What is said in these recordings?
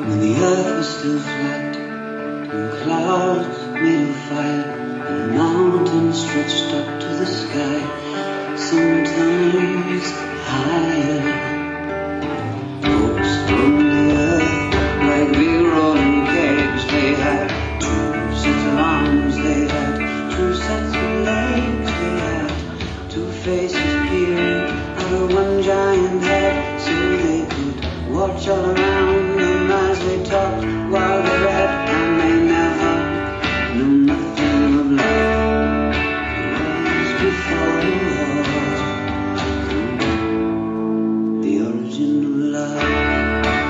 when the earth was still flat, and clouds made of fire, and mountains stretched up to the sky, sometimes higher. Folks from the earth, like big rolling kegs, they had two sets of arms, they had two sets of legs, they had two faces peering out of one giant head, so they could watch all around them as they talked while they read, and they never knew nothing of love. It was before the war. The origin of love.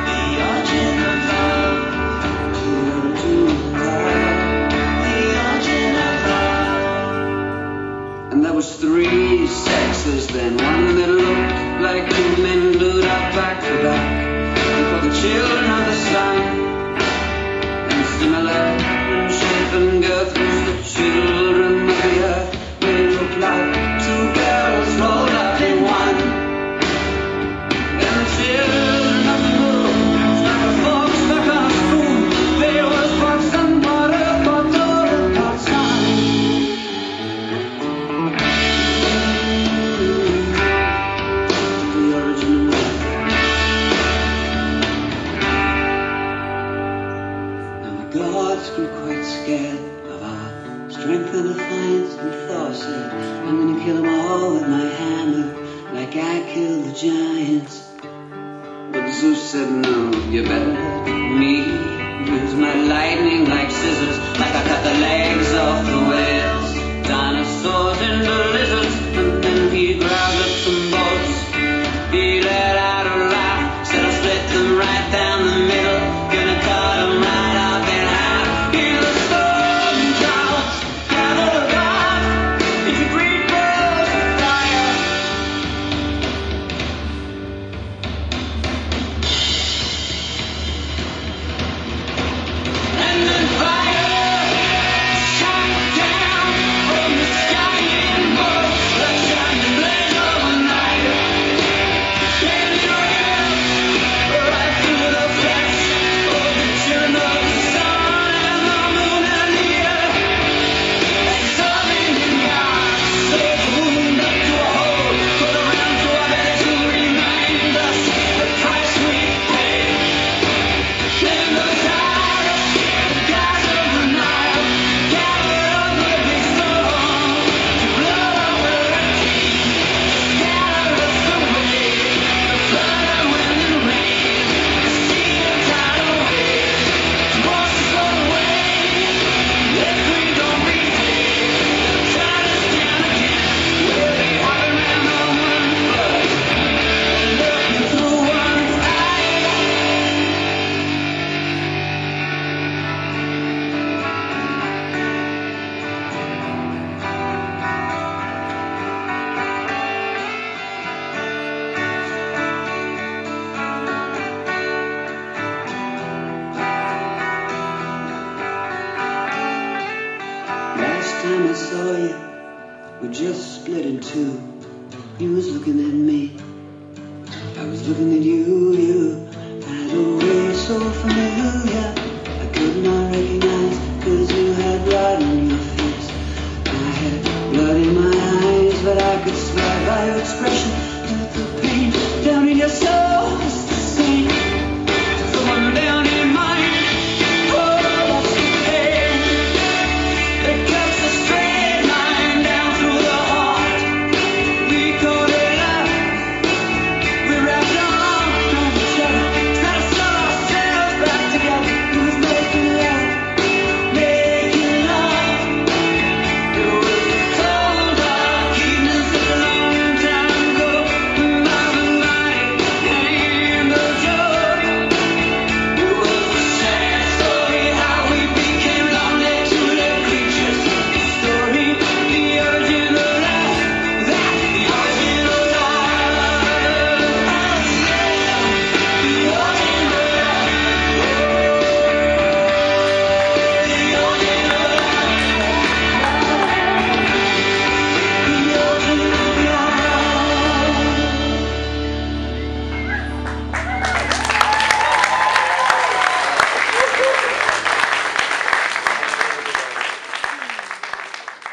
The origin of love. The origin of love. The origin of love. And there was three sexes then, one that looked like two men glued up back to back. For the children of the sun, and similar in shape and girth was the children of the earth. They looked like two girls rolled up in one. And the children of the moon, like a fork stuck on a spoon, they was pots and water, pots over, pots on. The origin of love. Gods grew quite scared of our strength and defiance, and Thor said, I'm gonna kill them all with my hammer, like I killed the giants. But Zeus said, no, you better let me use my lightning like scissors, like I cut the legs off the whales, dinosaurs into lizards. And then he grabbed up some bolts, he let out a laugh, said I split them right down the middle, gonna cut them right up in half. Hear the storm clouds gather about, if you breathe balls of fire. And then fire shot down from the sky in bolts, like shining blade overnight. Can you hear right through the flesh of the children of the sun and the moon and the earth? Exhaling in God, so the wound up to a hole, put around to our belly to remind us the price we paid. Then the tide, the guys of the Nile, gathered on the big storm to blow over our teeth, scatter us away. The flood and wind and rain, the sea and tidal wave, to wash us all away. If we don't repay, they'll shut us down again. Where they haven't ran on one blood, and looking through one's eyes. Last time I saw you, we just split in two. You was looking at me, I was looking at you. You had a way so familiar, I could not recognize, 'cause you had blood on your face. I had blood in my eyes, but I could swear by your expression that the pain down in your soul was the same as the one down in mine. Oh, that's the pain. It cuts a straight line down through the heart. We call it love. We wrapped our arms around each other, trying to sew ourselves back together. It was making love, making love. It was cold dark evenings a long time ago.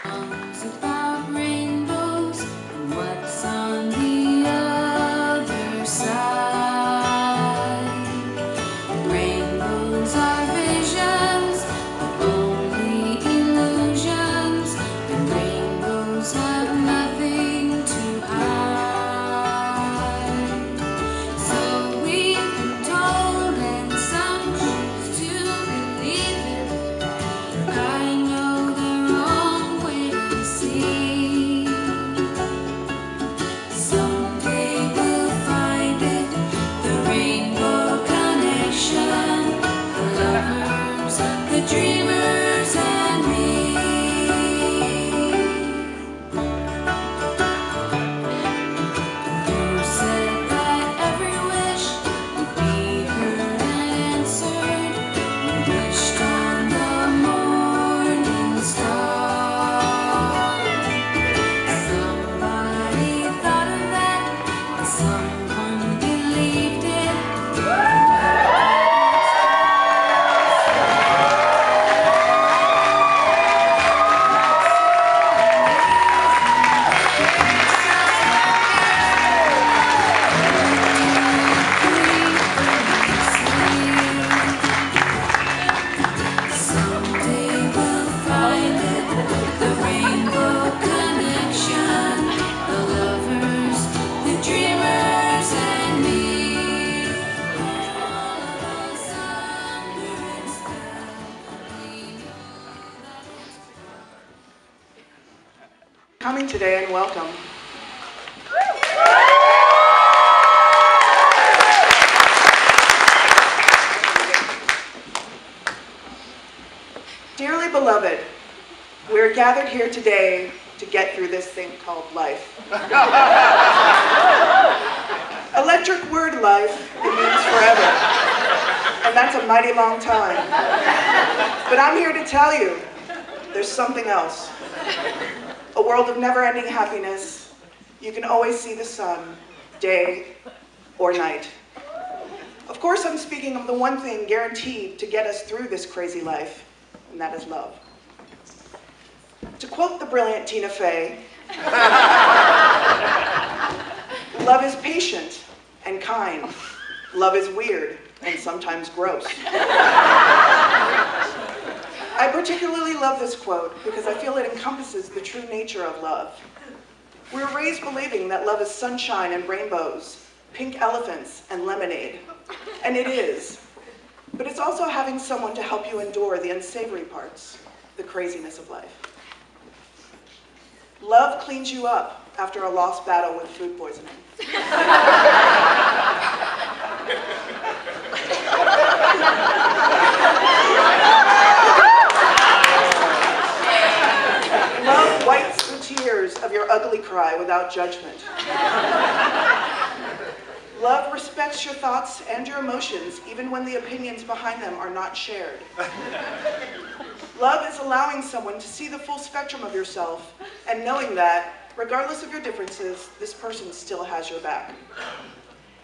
Songs about rainbows and what's on the other side. Rainbows are visions, but only illusions, and rainbows have nothing to hide. So we've been told, and some choose to believe it. I know the wrong way to see. Someday we'll find it, the rainbow connection, the lovers, the dreamers, and me. Who said that every wish would be heard and answered? We wished on the morning star. Somebody thought of that, and someone believed it. Someday we'll find it, the rainbow connection, the lovers, the dreamers, and me. All of us understand, we know that it's Coming today and welcome. Dearly beloved, we're gathered here today to get through this thing called life. Electric word life, it means forever. And that's a mighty long time. But I'm here to tell you, there's something else. A world of never-ending happiness. You can always see the sun, day or night. Of course, I'm speaking of the one thing guaranteed to get us through this crazy life, and that is love. To quote the brilliant Tina Fey, love is patient and kind. Love is weird and sometimes gross. I particularly love this quote because I feel it encompasses the true nature of love. We're raised believing that love is sunshine and rainbows, pink elephants and lemonade. And it is. But it's also having someone to help you endure the unsavory parts, the craziness of life. Love cleans you up after a lost battle with food poisoning. Love wipes the tears of your ugly cry without judgment. Love respects your thoughts and your emotions, even when the opinions behind them are not shared. Love is allowing someone to see the full spectrum of yourself and knowing that, regardless of your differences, this person still has your back.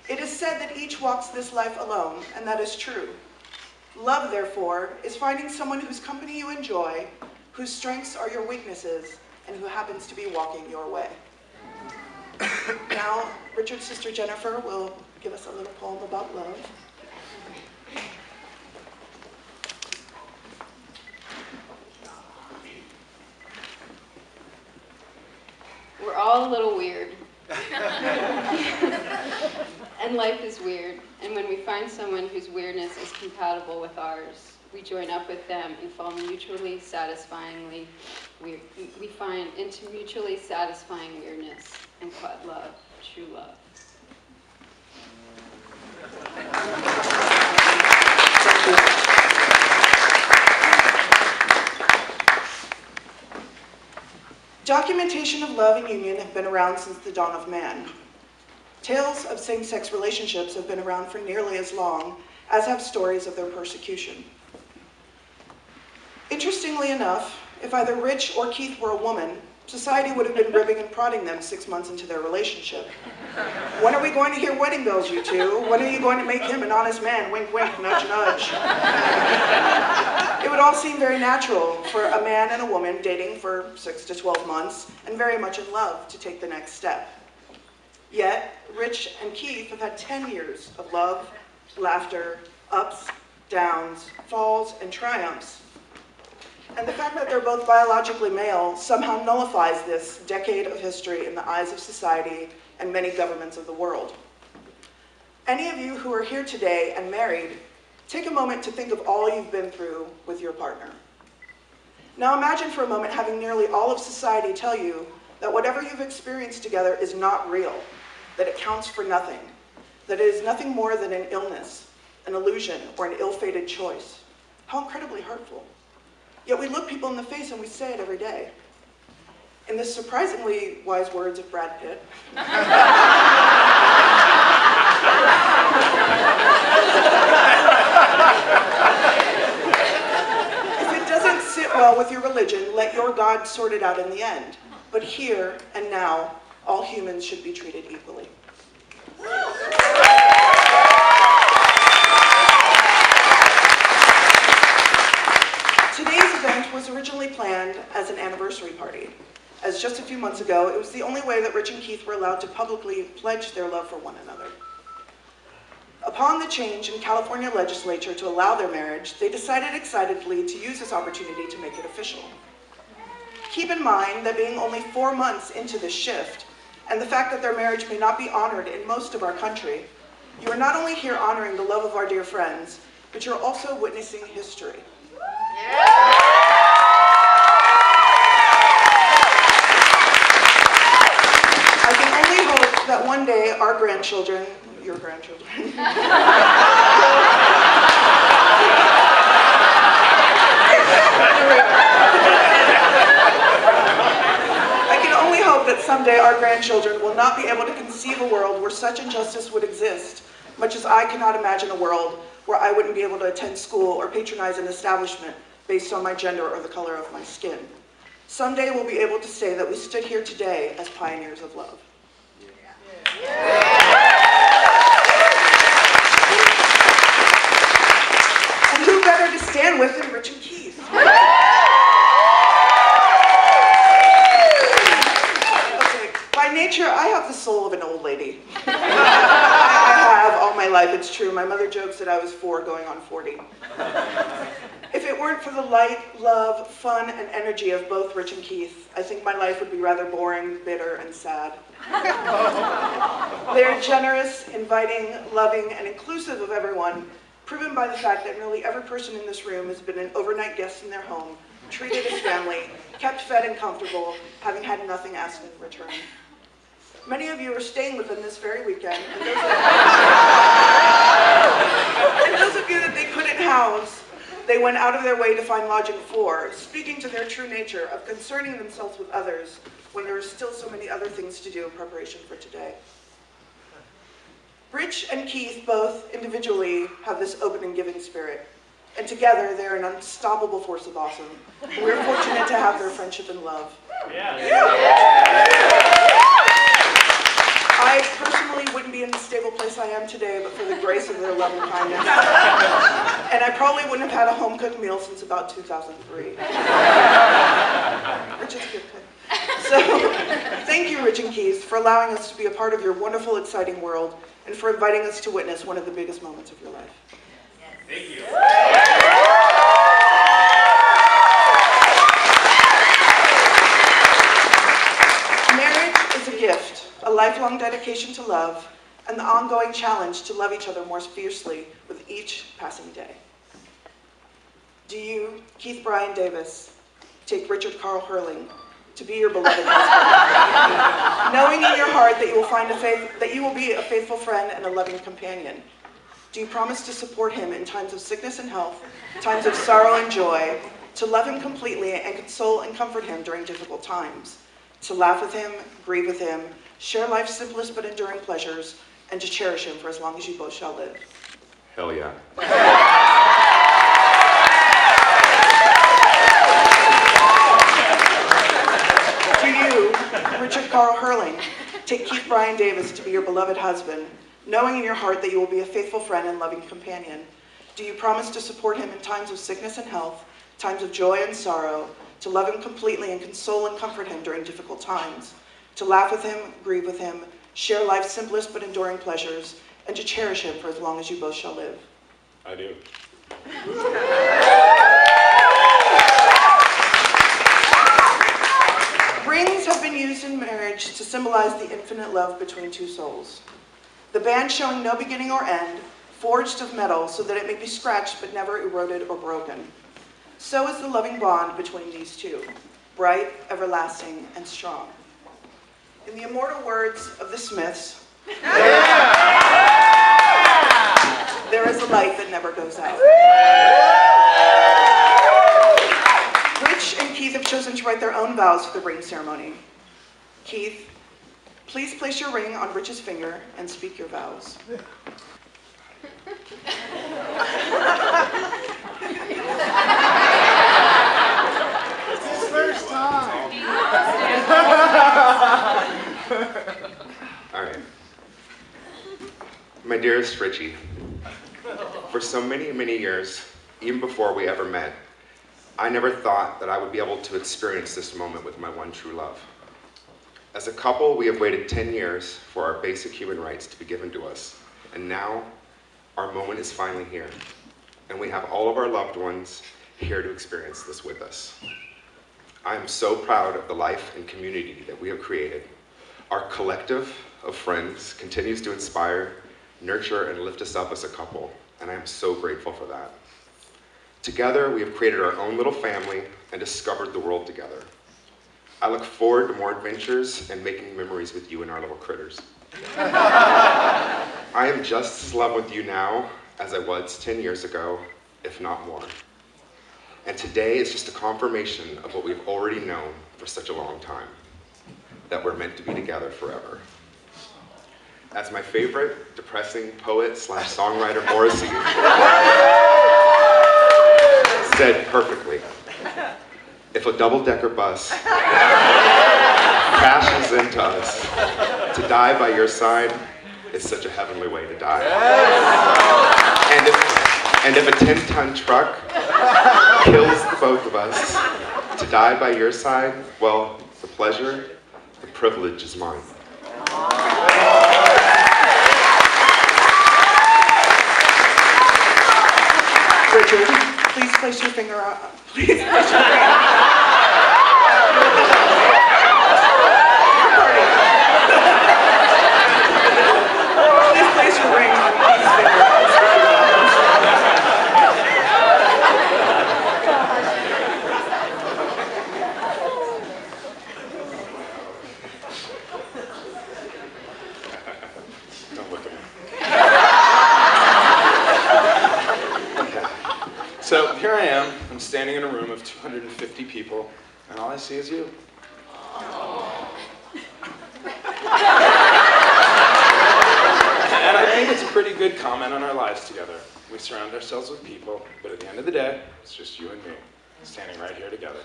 It is said that each walks this life alone, and that is true. Love, therefore, is finding someone whose company you enjoy, whose strengths are your weaknesses, and who happens to be walking your way. Now, Richard's sister Jennifer will give us a little poem about love. We're all a little weird. And life is weird. And when we find someone whose weirdness is compatible with ours, we join up with them and fall mutually satisfyingly weird. We find into mutually satisfying weirdness and call it love, true love. Thank you. Documentation of love and union have been around since the dawn of man. Tales of same-sex relationships have been around for nearly as long, as have stories of their persecution. Interestingly enough, if either Rich or Keith were a woman, Society would have been ribbing and prodding them 6 months into their relationship. When are we going to hear wedding bells, you two? When are you going to make him an honest man? Wink, wink, nudge, nudge. It would all seem very natural for a man and a woman dating for 6 to 12 months and very much in love to take the next step. Yet, Rich and Keith have had 10 years of love, laughter, ups, downs, falls, and triumphs. And the fact that they're both biologically male somehow nullifies this decade of history in the eyes of society and many governments of the world. Any of you who are here today and married, take a moment to think of all you've been through with your partner. Now imagine for a moment having nearly all of society tell you that whatever you've experienced together is not real, that it counts for nothing, that it is nothing more than an illness, an illusion, or an ill-fated choice. How incredibly hurtful. Yet we look people in the face and we say it every day. In the surprisingly wise words of Brad Pitt, if it doesn't sit well with your religion, let your God sort it out in the end. But here and now, all humans should be treated equally. Today's event was originally planned as an anniversary party, as just a few months ago, it was the only way that Rich and Keith were allowed to publicly pledge their love for one another. Upon the change in California legislature to allow their marriage, they decided excitedly to use this opportunity to make it official. Keep in mind that being only 4 months into this shift, and the fact that their marriage may not be honored in most of our country, you are not only here honoring the love of our dear friends, but you're also witnessing history. I can only hope that one day our grandchildren, your grandchildren, I can only hope that someday our grandchildren will not be able to conceive a world where such injustice would exist, much as I cannot imagine a world where I wouldn't be able to attend school or patronize an establishment based on my gender or the color of my skin. Someday we'll be able to say that we stood here today as pioneers of love. And who better to stand with than Rich and Keith? Okay, by nature, I have the soul of an old lady. I have all my life, it's true. My mother jokes that I was 4 going on 40. If it weren't for the light, love, fun, and energy of both Rich and Keith, I think my life would be rather boring, bitter, and sad. They're generous, inviting, loving, and inclusive of everyone, proven by the fact that nearly every person in this room has been an overnight guest in their home, treated as family, kept fed and comfortable, having had nothing asked in return. Many of you are staying with them this very weekend, and those of you that they couldn't house, they went out of their way to find lodging for, speaking to their true nature of concerning themselves with others when there are still so many other things to do in preparation for today. Rich and Keith both individually have this open and giving spirit, and together they're an unstoppable force of awesome. We're fortunate to have their friendship and love. I personally wouldn't be in the stable place I am today but for the grace of their love and kindness. And I probably wouldn't have had a home-cooked meal since about 2003. Rich is a good cook. So, thank you, Rich and Keith, for allowing us to be a part of your wonderful, exciting world and for inviting us to witness one of the biggest moments of your life. Thank you. Marriage is a gift, a lifelong dedication to love, and the ongoing challenge to love each other more fiercely with each passing day. Do you, Keith Brian Davis, take Richard Carl Hurling to be your beloved husband, knowing in your heart that you will be a faithful friend and a loving companion? Do you promise to support him in times of sickness and health, times of sorrow and joy, to love him completely and console and comfort him during difficult times, to laugh with him, grieve with him, share life's simplest but enduring pleasures, and to cherish him for as long as you both shall live? Hell yeah. Do Richard Carl Hurling, take Keith Brian Davis to be your beloved husband, knowing in your heart that you will be a faithful friend and loving companion? Do you promise to support him in times of sickness and health, times of joy and sorrow, to love him completely and console and comfort him during difficult times, to laugh with him, grieve with him, share life's simplest but enduring pleasures, and to cherish him for as long as you both shall live? I do. Rings have been used in marriage to symbolize the infinite love between two souls. The band showing no beginning or end, forged of metal so that it may be scratched but never eroded or broken. So is the loving bond between these two, bright, everlasting, and strong. In the immortal words of the Smiths, there is a light that never goes out. Rich and Keith have chosen to write their own vows for the ring ceremony. Keith, please place your ring on Rich's finger and speak your vows. It's his first time. All right. My dearest Richie, for so many, many years, even before we ever met, I never thought that I would be able to experience this moment with my one true love. As a couple, we have waited 10 years for our basic human rights to be given to us, and now our moment is finally here, and we have all of our loved ones here to experience this with us. I am so proud of the life and community that we have created. Our collective of friends continues to inspire, nurture, and lift us up as a couple, and I am so grateful for that. Together, we have created our own little family and discovered the world together. I look forward to more adventures and making memories with you and our little critters. I am just as in love with you now as I was 10 years ago, if not more. And today is just a confirmation of what we've already known for such a long time, that we're meant to be together forever. As my favorite depressing poet/songwriter Morrissey said perfectly, if a double-decker bus crashes into us, to die by your side is such a heavenly way to die. And if a 10-ton truck kills the both of us, to die by your side, well, the pleasure, the privilege is mine. Richard, please place your finger on. Please place your finger. Please place your ring on Keith's finger. Don't look at me. So here I am. I'm standing in a room of 250 people, and all I see is you. And I think it's a pretty good comment on our lives together. We surround ourselves with people, but at the end of the day, it's just you and me, standing right here together.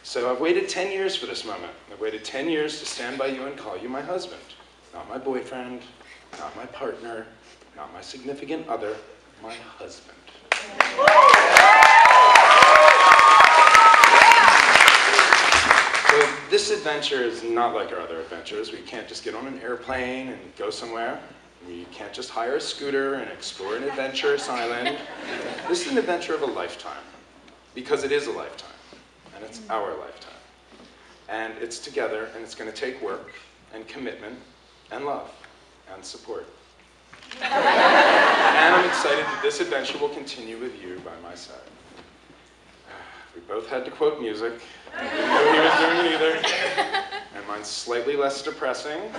So I've waited 10 years for this moment. I've waited 10 years to stand by you and call you my husband. Not my boyfriend, not my partner, not my significant other, my husband. So this adventure is not like our other adventures. We can't just get on an airplane and go somewhere. We can't just hire a scooter and explore an adventurous island. This is an adventure of a lifetime, because it is a lifetime, and it's our lifetime. And it's together, and it's going to take work and commitment and love and support. And I'm excited that this adventure will continue with you by my side. We both had to quote music. I didn't know he was doing it either. And mine's slightly less depressing.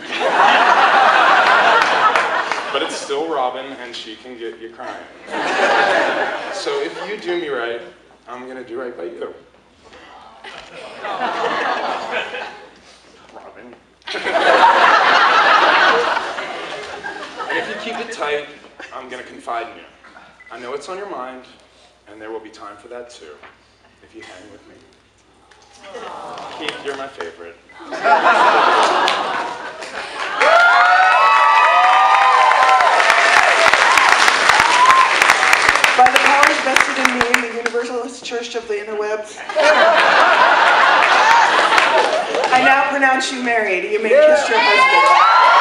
But it's still Robin, and she can get you crying. So if you do me right, I'm going to do right by you. Robin. And if you keep it tight, I'm going to confide in you. I know it's on your mind, and there will be time for that too, if you hang with me. Keith, you're my favorite. pronounce you married. You may kiss your husband.